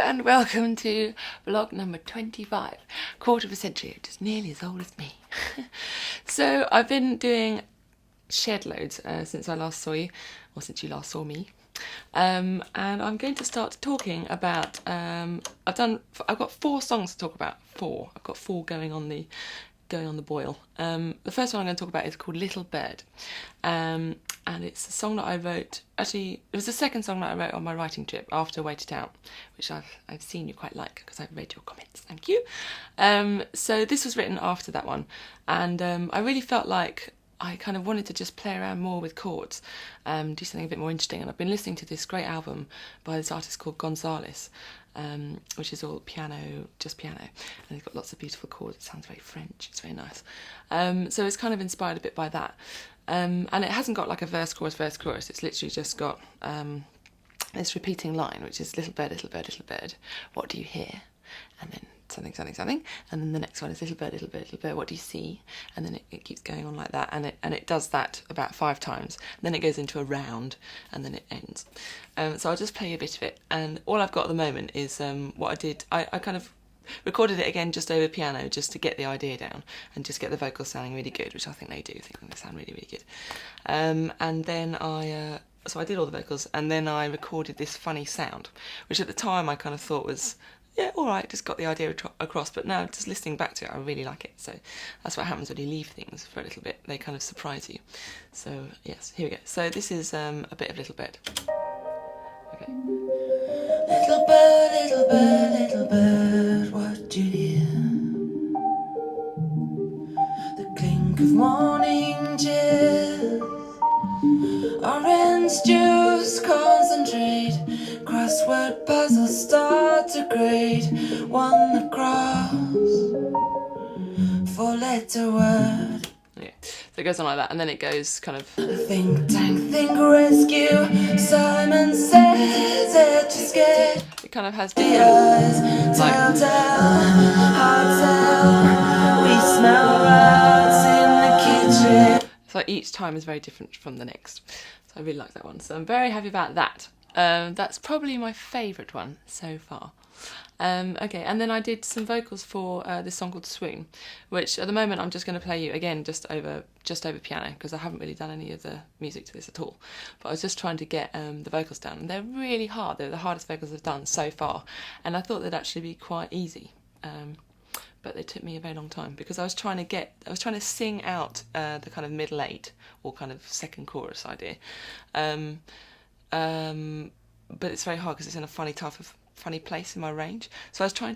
and welcome to vlog number 25, quarter of a century, just nearly as old as me. So I've been doing shed loads since I last saw you, or since you last saw me. And I'm going to start talking about, I've got 4 songs to talk about. I've got 4 going on the boil. The first one I'm going to talk about is called Little Bird, and it's a song that I wrote. Actually, it was the second song that I wrote on my writing trip after Wait It Out, which I've seen you quite like because I've read your comments. Thank you. So this was written after that one, and I really felt like I kind of wanted to just play around more with chords, do something a bit more interesting. And I've been listening to this great album by this artist called Gonzalez, which is all piano, just piano, and he's got lots of beautiful chords. It sounds very French, it's very nice. So it's kind of inspired a bit by that. And it hasn't got like a verse, chorus, it's literally just got this repeating line, which is little bird, what do you hear? And then something, and then the next one is little bird, what do you see? And then it keeps going on like that, and it does that about 5 times, and then it goes into a round, and then it ends. So I'll just play you a bit of it, and all I've got at the moment is what I did. I kind of recorded it again just over piano, just to get the idea down, and just get the vocals sounding really good, which I think they do. I think they sound really, really good. And then so I did all the vocals, and then I recorded this funny sound, which at the time I kind of thought was, yeah, all right, just got the idea across, but now just listening back to it, I really like it. So that's what happens when you leave things for a little bit. They kind of surprise you. So yes, here we go. So this is a bit of Little Bird. Okay. Little bird, what do you hear? The clink of morning dew, orange juice, concentrate, crossword puzzles start to grade, 1 across, 4-letter word. Yeah, so it goes on like that, and then it goes kind of think tank, think rescue, Simon says that you're scared. It kind of has different, like, we smell rats in the kitchen. So each time is very different from the next. So I really like that one. So I'm very happy about that. That's probably my favourite one so far. Okay, and then I did some vocals for this song called Swoon, which at the moment I'm just going to play you again just over piano, because I haven't really done any of the music to this at all. But I was just trying to get the vocals down, and they're really hard. They're the hardest vocals I've done so far, and I thought they'd actually be quite easy. But they took me a very long time, because I was trying to sing out the kind of middle 8 or kind of second chorus idea. But it's very hard because it's in a funny place in my range. So I was trying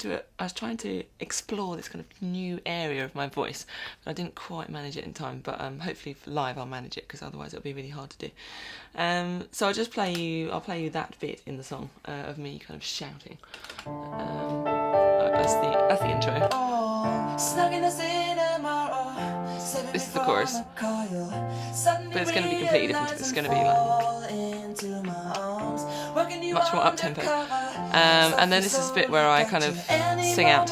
to explore this kind of new area of my voice, but I didn't quite manage it in time. But hopefully for live I'll manage it, because otherwise it'll be really hard to do. So I'll play you that bit in the song of me kind of shouting. That's the intro. This is the chorus, but it's going to be completely different. It's going to be like much more up-tempo. And then this is a bit where I kind of sing out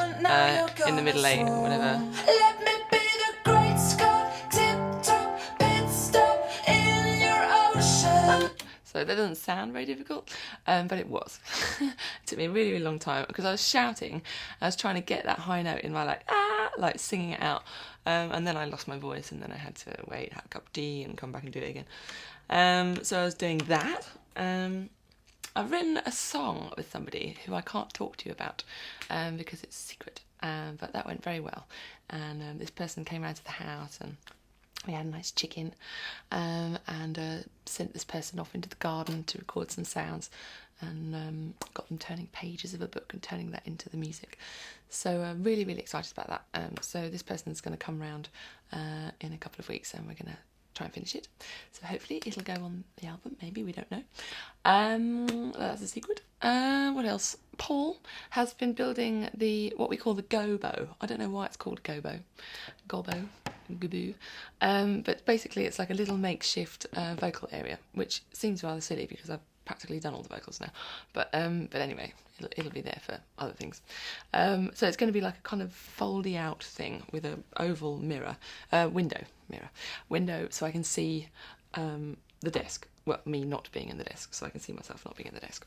in the middle 8 or whatever. Let me be the great Scott, tip-top, pit stop in your ocean. So that doesn't sound very difficult, but it was. It took me a really, really long time, because I was shouting. I was trying to get that high note in my like singing it out, and then I lost my voice, and then I had to wait, have a cup of tea, and come back and do it again. So I was doing that. I've written a song with somebody who I can't talk to you about because it's secret, but that went very well. And this person came round to the house, and we had a nice chicken, and sent this person off into the garden to record some sounds, and got them turning pages of a book and turning that into the music. So I'm really, really excited about that. So this person's going to come round in a couple of weeks, and we're going to try and finish it. So hopefully it'll go on the album, maybe, we don't know. That's a secret. What else? Paul has been building what we call the gobo. I don't know why it's called gobo. Gobo. But basically it's like a little makeshift vocal area, which seems rather silly because I've practically done all the vocals now. But anyway, it'll be there for other things. So it's going to be like a kind of foldy out thing with an oval mirror, window, so I can see the desk. well, me not being in the desk, so I can see myself not being in the desk.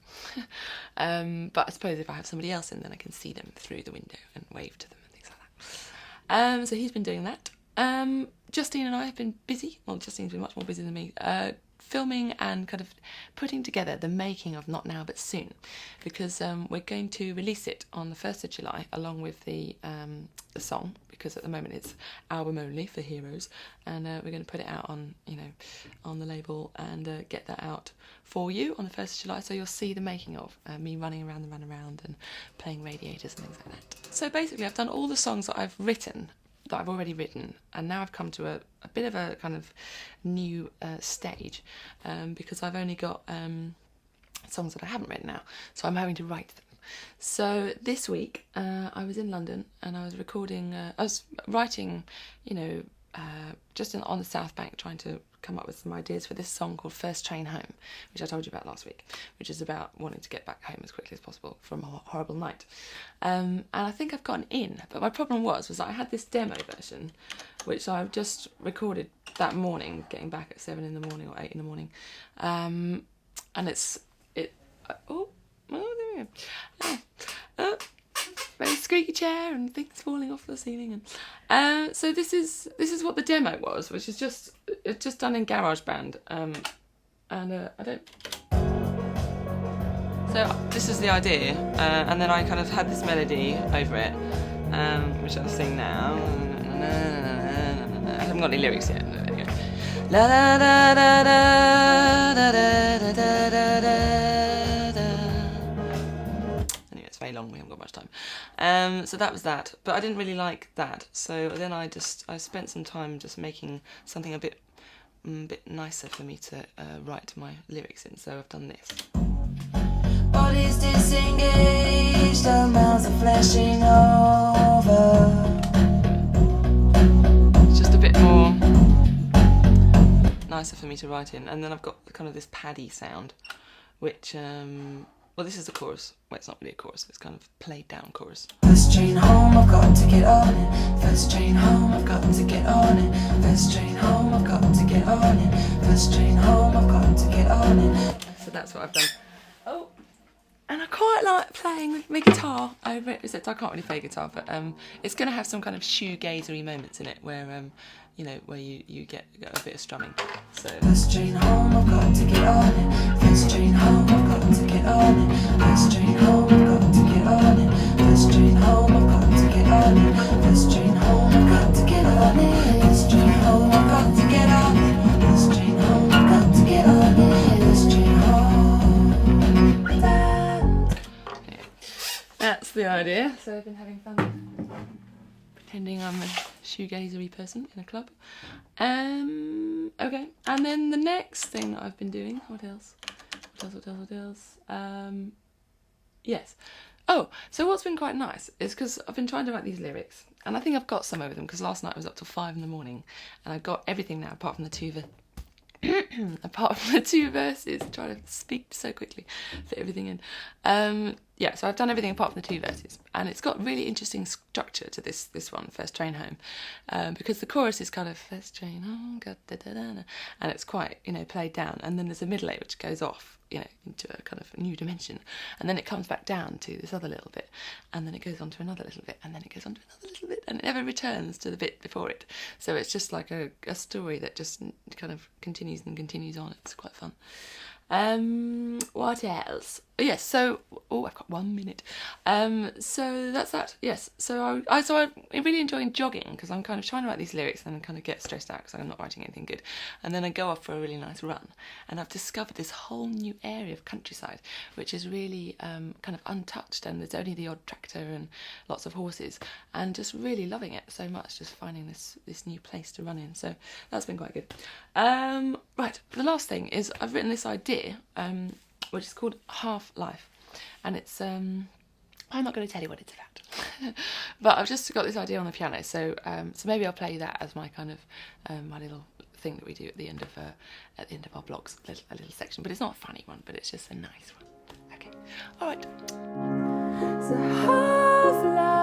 But I suppose if I have somebody else in, then I can see them through the window and wave to them and things like that. So he's been doing that. Justine and I have been busy. Well, Justine's been much more busy than me. Filming and kind of putting together the making of Not Now But Soon, because we're going to release it on the 1st of July along with the song, because at the moment it's album only for Heroes, and we're going to put it out on, you know, on the label and get that out for you on the 1st of July, so you'll see the making of me running around the runaround and playing radiators and things like that. So basically I've done all the songs that I've already written, and now I've come to a bit of a kind of new stage, because I've only got songs that I haven't written now, so I'm having to write them. So this week I was in London and I was recording, I was writing, you know, just on the South Bank, trying to come up with some ideas for this song called First Train Home, which I told you about last week, which is about wanting to get back home as quickly as possible from a horrible night. And I think I've gotten in, but my problem was that I had this demo version, which I've just recorded that morning, getting back at 7 in the morning or 8 in the morning. And there we go. Very squeaky chair and things falling off the ceiling, and so this is what the demo was, which is just done in GarageBand, and I don't. So this is the idea, and then I kind of had this melody over it, which I'll sing now. I haven't got any lyrics yet. There we go. La da da da da da da da da da. Very long, we haven't got much time. So that was that, but I didn't really like that, so then I spent some time just making something a bit nicer for me to write my lyrics in, so I've done this. Bodies disengaged, our mouths are flashing over. It's just a bit more nicer for me to write in, and then I've got kind of this paddy sound, which well, this is the chorus. Well, it's not really a chorus, it's kind of played down chorus. First train home, I've got to get on it. First train home, I've got to get on it. First train home, I've got to get on it. First train home, I've got to get on it. So that's what I've done. Oh, and I quite like playing my guitar over it, except I can't really play guitar, but it's going to have some kind of shoegazery moments in it where, you know, where you get a bit of strumming. So first train home, I've got to get on it. First train home, I've got to get on it. First train home, I've got to get on it. First train home, I've got to get on it. First train home, I've got to get on it. First train home, I've got to get on it. First train home, I've got to get on it. First train home. Yeah. That's the idea. So I've been having fun pretending I'm a shoegazery person in a club. Okay, and then the next thing that I've been doing, what else? Yes. Oh, so what's been quite nice is because I've been trying to write these lyrics, and I think I've got some of them, because last night I was up till 5 in the morning, and I've got everything now apart from the two verses. Trying to speak so quickly, fit everything in. Yeah, so I've done everything apart from the 2 verses, and it's got really interesting structure to this one, First Train Home, because the chorus is kind of first train home, and it's quite, you know, played down, and then there's a middle 8 which goes off, you know, into a kind of new dimension, and then it comes back down to this other little bit, and then it goes on to another little bit, and then it goes on to another little bit, and it never returns to the bit before it. So it's just like a story that just kind of continues and continues on. It's quite fun. What else? Yes, so I've got 1 minute. So that's that. Yes, so I'm really enjoying jogging, because I'm kind of trying to write these lyrics and then kind of get stressed out because I'm not writing anything good, and then I go off for a really nice run, and I've discovered this whole new area of countryside which is really kind of untouched, and there's only the odd tractor and lots of horses, and just really loving it so much, just finding this new place to run in. So that's been quite good. Right, the last thing is I've written this idea which is called Half Life, and it's I'm not going to tell you what it's about, but I've just got this idea on the piano, so maybe I'll play that as my kind of my little thing that we do at the end of our vlogs, a little section, but it's not a funny one, but it's just a nice one. Okay, all right. So half life.